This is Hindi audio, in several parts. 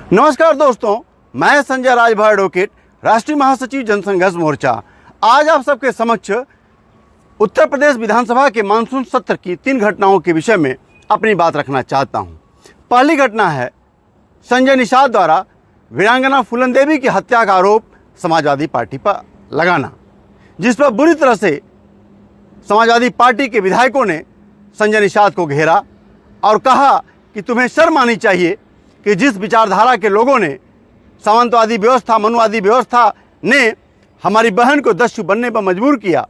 नमस्कार दोस्तों, मैं संजय राजभर एडवोकेट, राष्ट्रीय महासचिव जनसंघर्ष मोर्चा। आज आप सबके समक्ष उत्तर प्रदेश विधानसभा के मानसून सत्र की 3 घटनाओं के विषय में अपनी बात रखना चाहता हूं। पहली घटना है संजय निषाद द्वारा वीरांगना फूलन देवी की हत्या का आरोप समाजवादी पार्टी पर लगाना, जिस पर बुरी तरह से समाजवादी पार्टी के विधायकों ने संजय निषाद को घेरा और कहा कि तुम्हें शर्म आनी चाहिए कि जिस विचारधारा के लोगों ने सामंतवादी व्यवस्था, मनुवादी व्यवस्था ने हमारी बहन को दस्यु बनने पर मजबूर किया,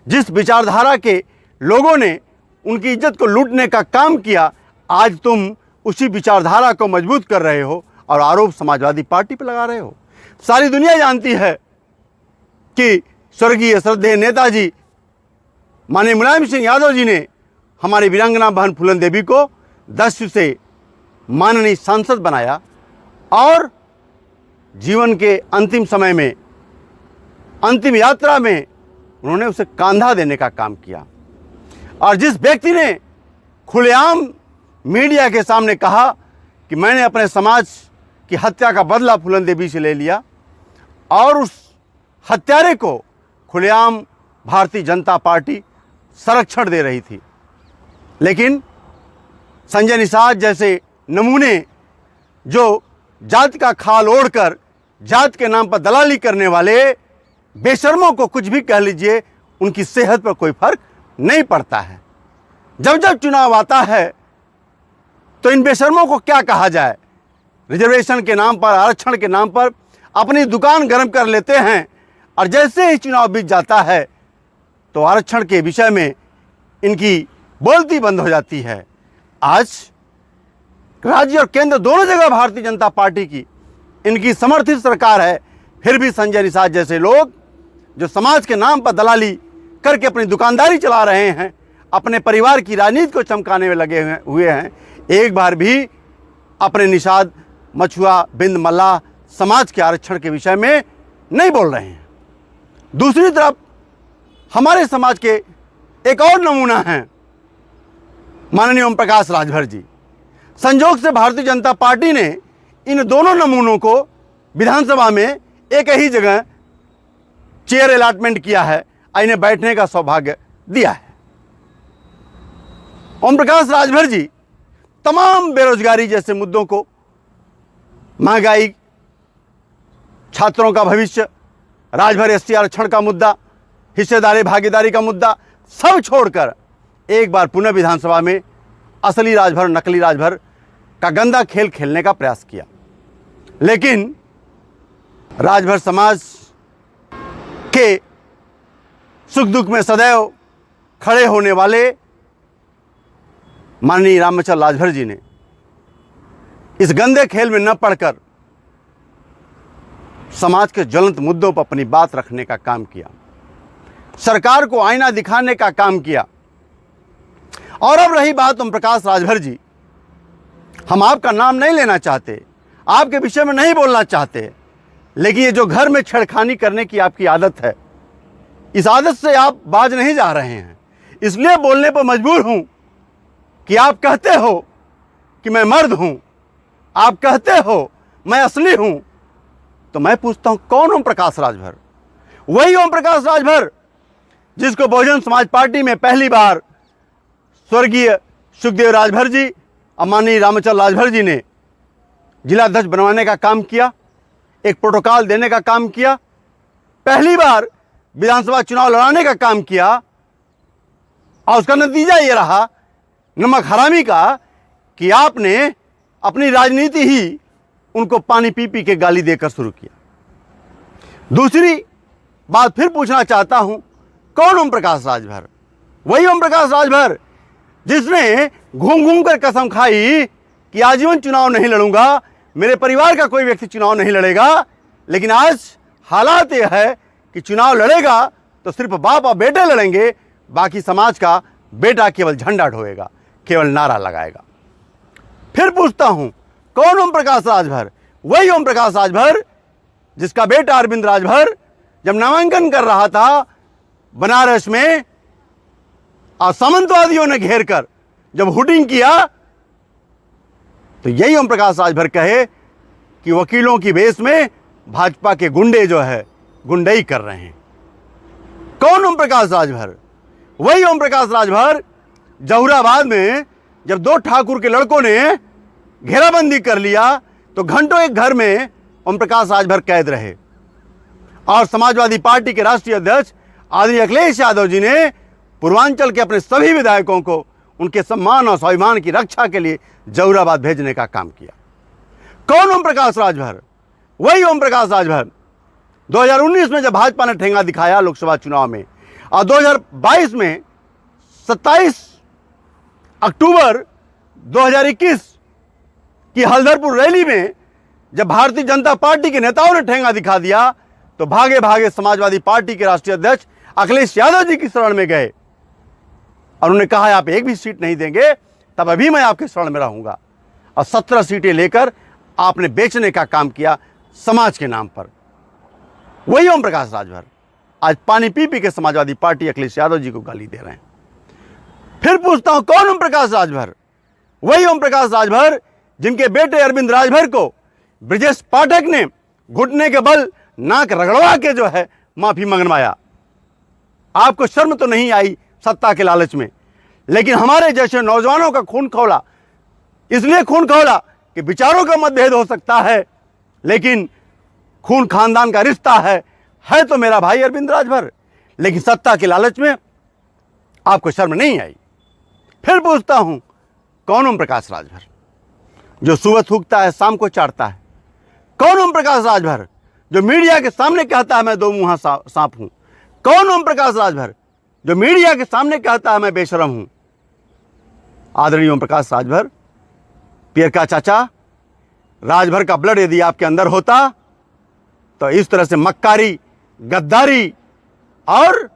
जिस विचारधारा के लोगों ने उनकी इज्जत को लूटने का काम किया, आज तुम उसी विचारधारा को मजबूत कर रहे हो और आरोप समाजवादी पार्टी पर लगा रहे हो। सारी दुनिया जानती है कि स्वर्गीय श्रद्धेय नेताजी माननीय मुलायम सिंह यादव जी ने हमारी वीरांगना बहन फूलन देवी को दस्यु से माननीय सांसद बनाया और जीवन के अंतिम समय में, अंतिम यात्रा में उन्होंने उसे कंधा देने का काम किया। और जिस व्यक्ति ने खुलेआम मीडिया के सामने कहा कि मैंने अपने समाज की हत्या का बदला फूलन देवी से ले लिया और उस हत्यारे को खुलेआम भारतीय जनता पार्टी संरक्षण दे रही थी, लेकिन संजय निषाद जैसे नमूने जो जात का खाल ओढ़कर जात के नाम पर दलाली करने वाले बेशर्मों को कुछ भी कह लीजिए, उनकी सेहत पर कोई फर्क नहीं पड़ता है। जब जब चुनाव आता है तो इन बेशर्मों को क्या कहा जाए। रिजर्वेशन के नाम पर, आरक्षण के नाम पर अपनी दुकान गर्म कर लेते हैं और जैसे ही चुनाव बीत जाता है तो आरक्षण के विषय में इनकी बोलती बंद हो जाती है। आज राज्य और केंद्र दोनों जगह भारतीय जनता पार्टी की इनकी समर्थित सरकार है, फिर भी संजय निषाद जैसे लोग जो समाज के नाम पर दलाली करके अपनी दुकानदारी चला रहे हैं, अपने परिवार की राजनीति को चमकाने में लगे हुए हैं, एक बार भी अपने निषाद, मछुआ, बिंद, मल्लाह समाज के आरक्षण के विषय में नहीं बोल रहे हैं। दूसरी तरफ हमारे समाज के एक और नमूना हैं माननीय ओम प्रकाश राजभर जी। संजोग से भारतीय जनता पार्टी ने इन दोनों नमूनों को विधानसभा में एक ही जगह चेयर अलॉटमेंट किया है, इन्हें बैठने का सौभाग्य दिया है। ओम प्रकाश राजभर जी तमाम बेरोजगारी जैसे मुद्दों को, महंगाई, छात्रों का भविष्य, राजभर एसटी आरक्षण का मुद्दा, हिस्सेदारी भागीदारी का मुद्दा सब छोड़कर एक बार पुनः विधानसभा में असली राजभर, नकली राजभर का गंदा खेल खेलने का प्रयास किया। लेकिन राजभर समाज के सुख दुख में सदैव खड़े होने वाले माननीय रामचंद्र राजभर जी ने इस गंदे खेल में न पड़कर समाज के ज्वलंत मुद्दों पर अपनी बात रखने का काम किया, सरकार को आईना दिखाने का काम किया। और अब रही बात ओम प्रकाश राजभर जी, हम आपका नाम नहीं लेना चाहते, आपके विषय में नहीं बोलना चाहते, लेकिन ये जो घर में छेड़खानी करने की आपकी आदत है, इस आदत से आप बाज नहीं जा रहे हैं। इसलिए बोलने पर मजबूर हूं कि आप कहते हो कि मैं मर्द हूं, आप कहते हो मैं असली हूं, तो मैं पूछता हूं कौन ओम प्रकाश राजभर? वही ओम प्रकाश राजभर जिसको बहुजन समाज पार्टी में पहली बार स्वर्गीय सुखदेव राजभर जी और माननीय रामचंद्र राजभर जी ने जिलाध्यक्ष बनवाने का काम किया, एक प्रोटोकॉल देने का काम किया, पहली बार विधानसभा चुनाव लड़ाने का काम किया और उसका नतीजा ये रहा नमक हरामी का कि आपने अपनी राजनीति ही उनको पानी पी पी के गाली देकर शुरू किया। दूसरी बात फिर पूछना चाहता हूं, कौन ओम प्रकाश राजभर? वही ओम प्रकाश राजभर जिसने घूम घूम कर कसम खाई कि आजीवन चुनाव नहीं लड़ूंगा, मेरे परिवार का कोई व्यक्ति चुनाव नहीं लड़ेगा, लेकिन आज हालात यह है कि चुनाव लड़ेगा तो सिर्फ बाप और बेटे लड़ेंगे, बाकी समाज का बेटा केवल झंडा ढोएगा, केवल नारा लगाएगा। फिर पूछता हूं कौन ओम प्रकाश राजभर? वही ओम प्रकाश राजभर जिसका बेटा अरविंद राजभर जब नामांकन कर रहा था बनारस में और सामंतवादियों ने घेर कर जब हुटिंग किया तो यही ओम प्रकाश राजभर कहे कि वकीलों की भेष में भाजपा के गुंडे जो है गुंडई कर रहे हैं। कौन ओम प्रकाश राजभर? वही ओम प्रकाश राजभर जहुराबाद में जब दो ठाकुर के लड़कों ने घेराबंदी कर लिया तो घंटों एक घर में ओम प्रकाश राजभर कैद रहे और समाजवादी पार्टी के राष्ट्रीय अध्यक्ष आदरणीय अखिलेश यादव जी ने पूर्वांचल के अपने सभी विधायकों को उनके सम्मान और स्वाभिमान की रक्षा के लिए जहुराबाद भेजने का काम किया। कौन ओम प्रकाश राजभर? वही ओम प्रकाश राजभर 2019 में जब भाजपा ने ठेंगा दिखाया लोकसभा चुनाव में और 2022 में 27 अक्टूबर 2021 की हल्दरपुर रैली में जब भारतीय जनता पार्टी के नेताओं ने ठेंगा दिखा दिया तो भागे भागे समाजवादी पार्टी के राष्ट्रीय अध्यक्ष अखिलेश यादव जी की शरण में गए और उन्होंने कहा आप एक भी सीट नहीं देंगे तब अभी मैं आपके शरण में रहूंगा। और 17 सीटें लेकर आपने बेचने का काम किया समाज के नाम पर। वही ओम प्रकाश राजभर आज पानी पी पी के समाजवादी पार्टी अखिलेश यादव जी को गाली दे रहे हैं। फिर पूछता हूं कौन ओम प्रकाश राजभर? वही ओम प्रकाश राजभर जिनके बेटे अरविंद राजभर को ब्रजेश पाठक ने घुटने के बल नाक रगड़वा के जो है माफी मंगवाया। आपको शर्म तो नहीं आई सत्ता के लालच में, लेकिन हमारे जैसे नौजवानों का खून खौला, इसलिए खून खौला कि विचारों का मतभेद हो सकता है लेकिन खून खानदान का रिश्ता है तो मेरा भाई अरविंद राजभर, लेकिन सत्ता के लालच में आपको शर्म नहीं आई। फिर पूछता हूं कौन ओम प्रकाश राजभर जो सुबह थूकता है शाम को चाटता है? कौन ओम प्रकाश राजभर जो मीडिया के सामने कहता है मैं दो मुंहा सांप हूं? कौन ओम प्रकाश राजभर जो मीडिया के सामने कहता है मैं बेशरम हूं? आदरणीय ओम प्रकाश राजभर, पियर का चाचा, राजभर का ब्लड यदि आपके अंदर होता तो इस तरह से मक्कारी, गद्दारी और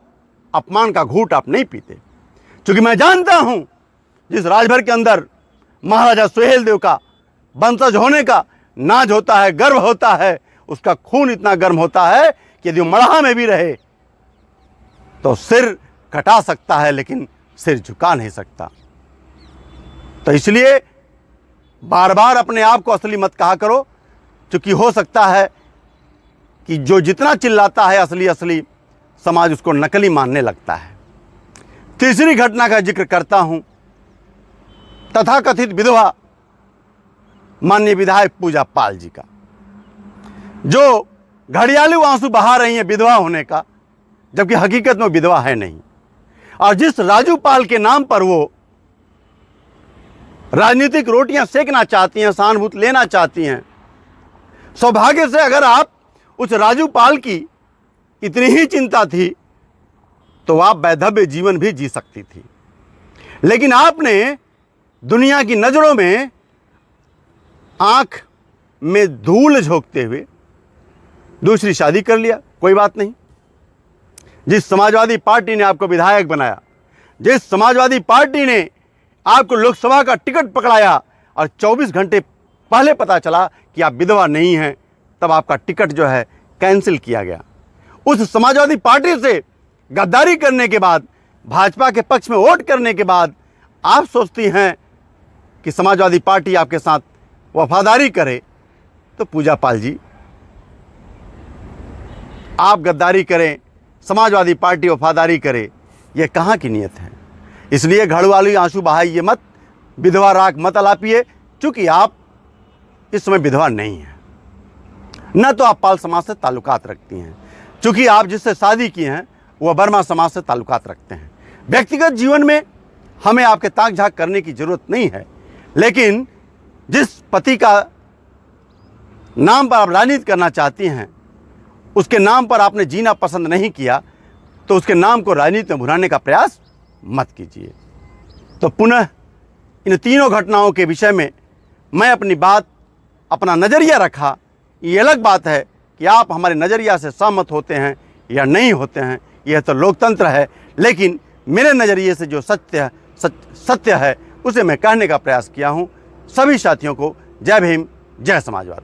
अपमान का घूंट आप नहीं पीते। क्योंकि मैं जानता हूं जिस राजभर के अंदर महाराजा सुहेलदेव का वंशज होने का नाज होता है, गर्व होता है, उसका खून इतना गर्म होता है कि यदि वो मड़हा में भी रहे तो सिर कटा सकता है लेकिन सिर झुका नहीं सकता। तो इसलिए बार बार अपने आप को असली मत कहा करो, क्योंकि हो सकता है कि जो जितना चिल्लाता है असली असली समाज उसको नकली मानने लगता है। तीसरी घटना का जिक्र करता हूं, तथाकथित विधवा माननीय विधायक पूजा पाल जी का, जो घड़ियालू आंसू बहा रही हैं विधवा होने का, जबकि हकीकत में विधवा है नहीं। और जिस राजू पाल के नाम पर वो राजनीतिक रोटियां सेकना चाहती हैं, सहानुभूति लेना चाहती हैं, सौभाग्य से अगर आप उस राजू पाल की इतनी ही चिंता थी तो आप वैधव्य जीवन भी जी सकती थी। लेकिन आपने दुनिया की नज़रों में आंख में धूल झोंकते हुए दूसरी शादी कर लिया। कोई बात नहीं। जिस समाजवादी पार्टी ने आपको विधायक बनाया, जिस समाजवादी पार्टी ने आपको लोकसभा का टिकट पकड़ाया और 24 घंटे पहले पता चला कि आप विधवा नहीं हैं, तब आपका टिकट जो है कैंसिल किया गया। उस समाजवादी पार्टी से गद्दारी करने के बाद, भाजपा के पक्ष में वोट करने के बाद आप सोचती हैं कि समाजवादी पार्टी आपके साथ वफादारी करे। तो पूजा पाल जी, आप गद्दारी करें, समाजवादी पार्टी वफादारी करे, यह कहाँ की नीयत है? इसलिए घड़वाली आंसू बहाइए मत, विधवा राख मत अलापिए, क्योंकि आप इस समय विधवा नहीं हैं, न तो आप पाल समाज से ताल्लुकात रखती हैं, क्योंकि आप जिससे शादी की हैं वह वर्मा समाज से ताल्लुकात रखते हैं। व्यक्तिगत जीवन में हमें आपके ताक झाक करने की जरूरत नहीं है, लेकिन जिस पति का नाम पर आप राजनीति करना चाहती हैं, उसके नाम पर आपने जीना पसंद नहीं किया, तो उसके नाम को राजनीति में भुनाने का प्रयास मत कीजिए। तो पुनः इन तीनों घटनाओं के विषय में मैं अपनी बात, अपना नज़रिया रखा। ये अलग बात है कि आप हमारे नज़रिया से सहमत होते हैं या नहीं होते हैं, यह तो लोकतंत्र है, लेकिन मेरे नज़रिए से जो सत्य है उसे मैं कहने का प्रयास किया हूँ। सभी साथियों को जय भीम, जय समाजवाद।